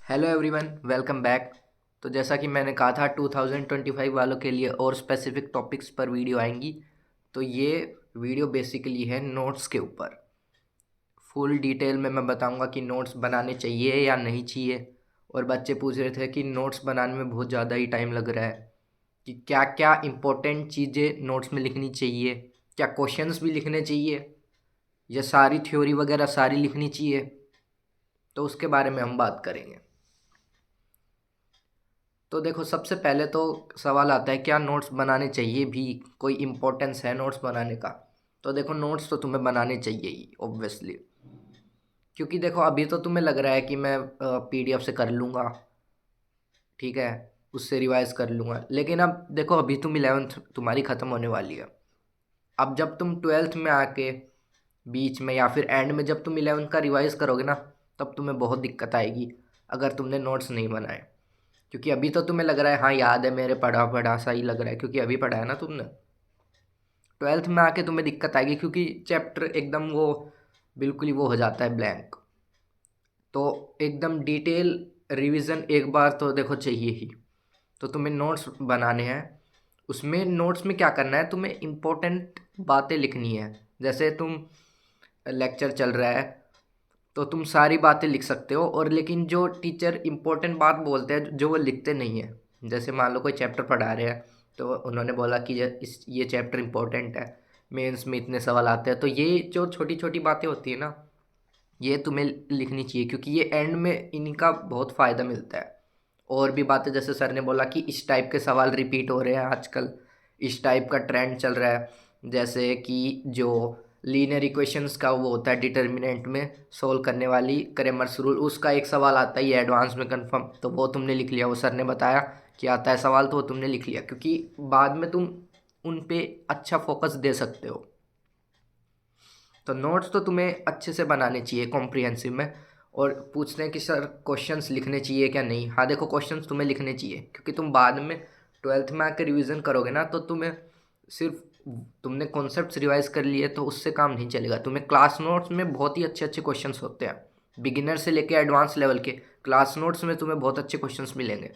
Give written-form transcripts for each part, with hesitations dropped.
Hello everyone, welcome back. तो जैसा कि मैंने कहा था 2025 वालों के लिए और स्पेसिफिक टॉपिक्स पर वीडियो आएंगी। तो ये वीडियो बेसिकली है नोट्स के ऊपर। फुल डिटेल में मैं बताऊंगा कि नोट्स बनाने चाहिए या नहीं चाहिए। और बच्चे पूछ रहे थे कि नोट्स बनाने में बहुत ज़्यादा ही टाइम लग रहा है, कि क्या क्या इम्पोर्टेंट चीज़ें नोट्स में लिखनी चाहिए, क्या क्वेश्चंस भी लिखने चाहिए, या सारी थ्योरी वगैरह सारी लिखनी चाहिए। तो उसके बारे में हम बात करेंगे। तो देखो, सबसे पहले तो सवाल आता है क्या नोट्स बनाने चाहिए भी, कोई इम्पोर्टेंस है नोट्स बनाने का। तो देखो, नोट्स तो तुम्हें बनाने चाहिए ही ऑब्वियसली। क्योंकि देखो, अभी तो तुम्हें लग रहा है कि मैं पीडीएफ से कर लूँगा, ठीक है, उससे रिवाइज कर लूँगा। लेकिन अब देखो, अभी तुम 11th तुम्हारी ख़त्म होने वाली है। अब जब तुम 12th में आके बीच में या फिर एंड में जब तुम 11th का रिवाइज करोगे ना, तब तुम्हें बहुत दिक्कत आएगी अगर तुमने नोट्स नहीं बनाए। क्योंकि अभी तो तुम्हें लग रहा है हाँ याद है मेरे, पढ़ा पढ़ा सा ही लग रहा है, क्योंकि अभी पढ़ा है ना तुमने। 12th में आके तुम्हें दिक्कत आएगी, क्योंकि चैप्टर एकदम वो बिल्कुल ही वो हो जाता है ब्लैंक। तो एकदम डिटेल रिवीजन एक बार तो देखो चाहिए ही। तो तुम्हें नोट्स बनाने हैं। उसमें नोट्स में क्या करना है, तुम्हें इम्पोर्टेंट बातें लिखनी है। जैसे तुम लेक्चर चल रहा है तो तुम सारी बातें लिख सकते हो, और लेकिन जो टीचर इम्पोर्टेंट बात बोलते हैं जो वो लिखते नहीं है। जैसे मान लो कोई चैप्टर पढ़ा रहे हैं, तो उन्होंने बोला कि ये चैप्टर इम्पोर्टेंट है, मेंस में इतने सवाल आते हैं। तो ये जो छोटी छोटी बातें होती है ना, ये तुम्हें लिखनी चाहिए, क्योंकि ये एंड में इनका बहुत फ़ायदा मिलता है। और भी बातें, जैसे सर ने बोला कि इस टाइप के सवाल रिपीट हो रहे हैं आजकल, इस टाइप का ट्रेंड चल रहा है। जैसे कि जो लीनियर इक्वेशंस का वो होता है डिटर्मिनेंट में सोल्व करने वाली क्रेमर्स रूल, उसका एक सवाल आता है ये एडवांस में कंफर्म, तो वो तुमने लिख लिया। वो सर ने बताया कि आता है सवाल, तो वो तुमने लिख लिया, क्योंकि बाद में तुम उन पे अच्छा फोकस दे सकते हो। तो नोट्स तो तुम्हें अच्छे से बनाने चाहिए कॉम्प्रिहेंसिव में। और पूछते हैं कि सर क्वेश्चंस लिखने चाहिए क्या नहीं। हाँ देखो, क्वेश्चंस तुम्हें लिखने चाहिए, क्योंकि तुम बाद में 12th में आकर रिवीजन करोगे ना, तो तुम्हें सिर्फ तुमने कॉन्सेप्ट्स रिवाइज कर लिए तो उससे काम नहीं चलेगा। तुम्हें क्लास नोट्स में बहुत ही अच्छे अच्छे क्वेश्चंस होते हैं, बिगिनर से लेकर एडवांस लेवल के क्लास नोट्स में तुम्हें बहुत अच्छे क्वेश्चंस मिलेंगे।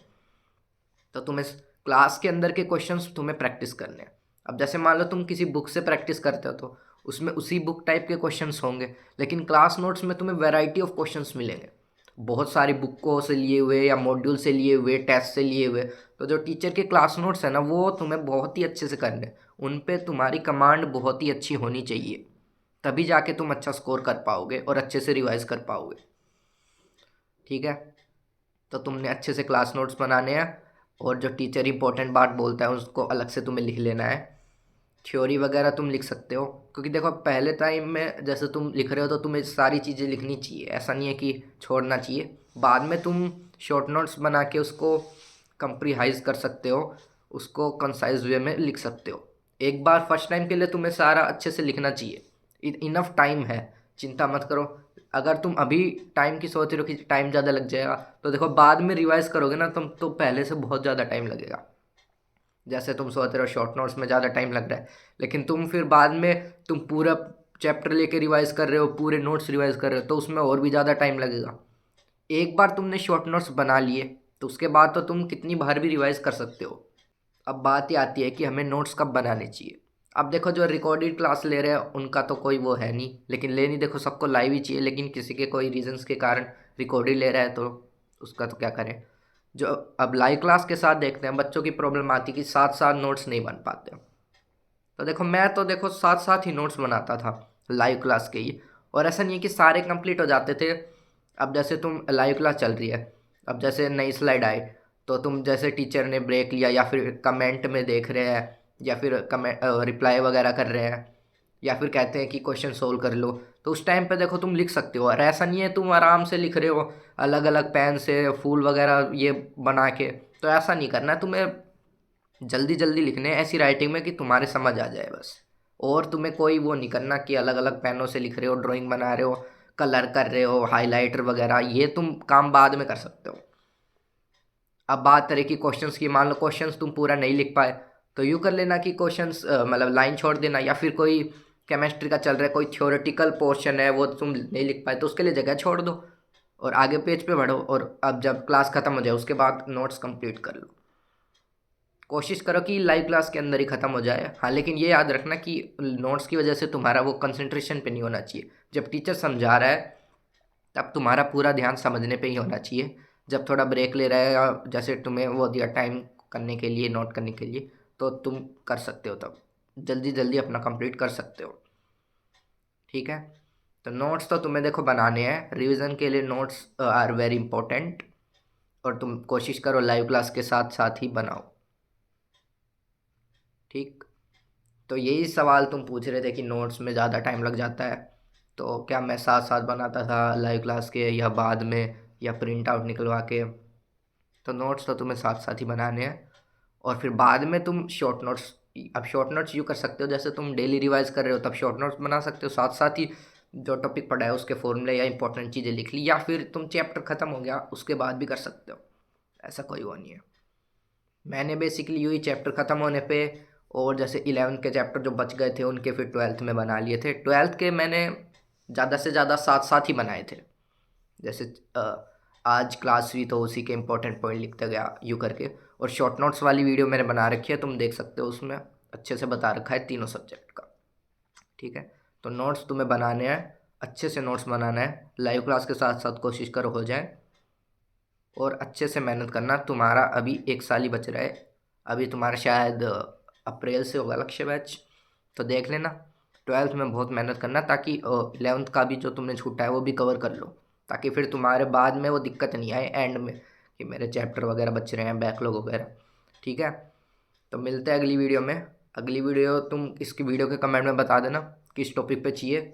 तो तुम्हें क्लास के अंदर के क्वेश्चंस तुम्हें प्रैक्टिस करने हैं। अब जैसे मान लो तुम किसी बुक से प्रैक्टिस करते हो, तो उसमें उसी बुक टाइप के क्वेश्चंस होंगे, लेकिन क्लास नोट्स में तुम्हें वैरायटी ऑफ क्वेश्चंस मिलेंगे, बहुत सारी बुकों से लिए हुए या मॉड्यूल से लिए हुए, टेस्ट से लिए हुए। तो जो टीचर के क्लास नोट्स है ना, वो तुम्हें बहुत ही अच्छे से करने हैं। उन पे तुम्हारी कमांड बहुत ही अच्छी होनी चाहिए, तभी जाके तुम अच्छा स्कोर कर पाओगे और अच्छे से रिवाइज कर पाओगे। ठीक है, तो तुमने अच्छे से क्लास नोट्स बनाने हैं, और जो टीचर इंपॉर्टेंट बात बोलता है उसको अलग से तुम्हें लिख लेना है। थ्योरी वगैरह तुम लिख सकते हो, क्योंकि देखो पहले टाइम में जैसे तुम लिख रहे हो तो तुम्हें सारी चीज़ें लिखनी चाहिए, ऐसा नहीं है कि छोड़ना चाहिए। बाद में तुम शॉर्ट नोट्स बना के उसको कंप्रीहाइज कर सकते हो, उसको कंसाइज वे में लिख सकते हो। एक बार फर्स्ट टाइम के लिए तुम्हें सारा अच्छे से लिखना चाहिए। इनफ टाइम है, चिंता मत करो। अगर तुम अभी टाइम की सोच रहे हो कि टाइम ज़्यादा लग जाएगा, तो देखो बाद में रिवाइज करोगे ना तुम, तो पहले से बहुत ज़्यादा टाइम लगेगा। जैसे तुम सोच रहे हो शॉर्ट नोट्स में ज़्यादा टाइम लग रहा है, लेकिन तुम फिर बाद में तुम पूरा चैप्टर लेके रिवाइज कर रहे हो, पूरे नोट्स रिवाइज कर रहे हो, तो उसमें और भी ज़्यादा टाइम लगेगा। एक बार तुमने शॉर्ट नोट्स बना लिए, तो उसके बाद तो तुम कितनी बार भी रिवाइज कर सकते हो। अब बात ही आती है कि हमें नोट्स कब बनाने चाहिए। अब देखो, जो रिकॉर्डेड क्लास ले रहे हैं उनका तो कोई वो है नहीं, लेकिन लेनी देखो सबको लाइव ही चाहिए, लेकिन किसी के कोई रीजंस के कारण रिकॉर्डेड ले रहा है, तो उसका तो क्या करें। जो अब लाइव क्लास के साथ देखते हैं, बच्चों की प्रॉब्लम आती है कि साथ साथ नोट्स नहीं बन पाते। तो देखो, मैं तो देखो साथ साथ ही नोट्स बनाता था लाइव क्लास के ही। और ऐसा नहीं है कि सारे कंप्लीट हो जाते थे। अब जैसे तुम लाइव क्लास चल रही है, अब जैसे नई स्लाइड आई, तो तुम जैसे टीचर ने ब्रेक लिया या फिर कमेंट में देख रहे हैं, या फिर कमेंट रिप्लाई वगैरह कर रहे हैं, या फिर कहते हैं कि क्वेश्चन सोल्व कर लो, तो उस टाइम पे देखो तुम लिख सकते हो। और ऐसा नहीं है तुम आराम से लिख रहे हो अलग अलग पेन से फूल वगैरह ये बना के, तो ऐसा नहीं करना है तुम्हें। जल्दी जल्दी लिखने हैं ऐसी राइटिंग में कि तुम्हारे समझ आ जाए बस। और तुम्हें कोई वो नहीं करना कि अलग अलग पेनों से लिख रहे हो, ड्राइंग बना रहे हो, कलर कर रहे हो, हाइलाइटर वगैरह, ये तुम काम बाद में कर सकते हो। अब बात करें कि क्वेश्चंस की, मान लो क्वेश्चंस तुम पूरा नहीं लिख पाए, तो यूँ कर लेना कि क्वेश्चंस मतलब लाइन छोड़ देना। या फिर कोई केमिस्ट्री का चल रहा है, कोई थ्योरेटिकल पोर्शन है वो तुम नहीं लिख पाए, तो उसके लिए जगह छोड़ दो। और आगे पेज पे बढ़ो, और अब जब क्लास ख़त्म हो जाए उसके बाद नोट्स कंप्लीट कर लो। कोशिश करो कि लाइव क्लास के अंदर ही ख़त्म हो जाए। हाँ, लेकिन ये याद रखना कि नोट्स की वजह से तुम्हारा वो कंसंट्रेशन पे नहीं होना चाहिए। जब टीचर समझा रहा है तब तुम्हारा पूरा ध्यान समझने पे ही होना चाहिए। जब थोड़ा ब्रेक ले रहा है या जैसे तुम्हें वो दिया टाइम करने के लिए, नोट करने के लिए, तो तुम कर सकते हो, तब जल्दी जल्दी अपना कंप्लीट कर सकते हो। ठीक है, तो नोट्स तो तुम्हें देखो बनाने हैं, रिवीजन के लिए नोट्स आर वेरी इंपॉर्टेंट, और तुम कोशिश करो लाइव क्लास के साथ साथ ही बनाओ। ठीक, तो यही सवाल तुम पूछ रहे थे कि नोट्स में ज़्यादा टाइम लग जाता है, तो क्या मैं साथ साथ बनाता था लाइव क्लास के या बाद में, या प्रिंट आउट निकलवा के? तो नोट्स तो तुम्हें साथ साथ ही बनाने हैं, और फिर बाद में तुम शॉर्ट नोट्स, अब शॉर्ट नोट्स यूँ कर सकते हो जैसे तुम डेली रिवाइज कर रहे हो तब शॉर्ट नोट्स बना सकते हो, साथ साथ ही जो टॉपिक पढ़ा है उसके फॉर्मूले या इंपॉर्टेंट चीज़ें लिख ली, या फिर तुम चैप्टर ख़त्म हो गया उसके बाद भी कर सकते हो, ऐसा कोई वो नहीं है। मैंने बेसिकली यूँ ही चैप्टर ख़त्म होने पे, और जैसे 11th के चैप्टर जो बच गए थे उनके फिर 12th में बना लिए थे। 12th के मैंने ज़्यादा से ज़्यादा साथ साथ ही बनाए थे, जैसे आज क्लास हुई तो उसी के इम्पोर्टेंट पॉइंट लिखता गया यूँ करके। और शॉर्ट नोट्स वाली वीडियो मैंने बना रखी है, तुम देख सकते हो, उसमें अच्छे से बता रखा है तीनों सब्जेक्ट का। ठीक है, तो नोट्स तुम्हें बनाने हैं, अच्छे से नोट्स बनाना है, लाइव क्लास के साथ साथ कोशिश करो हो जाए, और अच्छे से मेहनत करना। तुम्हारा अभी 1 साल ही बच रहा है, अभी तुम्हारा शायद अप्रैल से होगा लक्ष्य बैच, तो देख लेना। 12th में बहुत मेहनत करना ताकि 11th का भी जो तुमने छूटा है वो भी कवर कर लो, ताकि फिर तुम्हारे बाद में वो दिक्कत नहीं आए एंड में कि मेरे चैप्टर वगैरह बच रहे हैं, बैकलॉग वगैरह। ठीक है, तो मिलते हैं अगली वीडियो में। अगली वीडियो तुम इसकी वीडियो के कमेंट में बता देना किस टॉपिक पे चाहिए।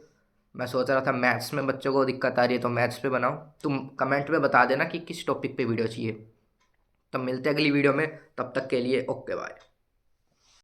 मैं सोच रहा था मैथ्स में बच्चों को दिक्कत आ रही है तो मैथ्स पे बनाओ, तुम कमेंट में बता देना कि किस टॉपिक पे वीडियो चाहिए। तो मिलते हैं अगली वीडियो में, तब तक के लिए ओके बाय।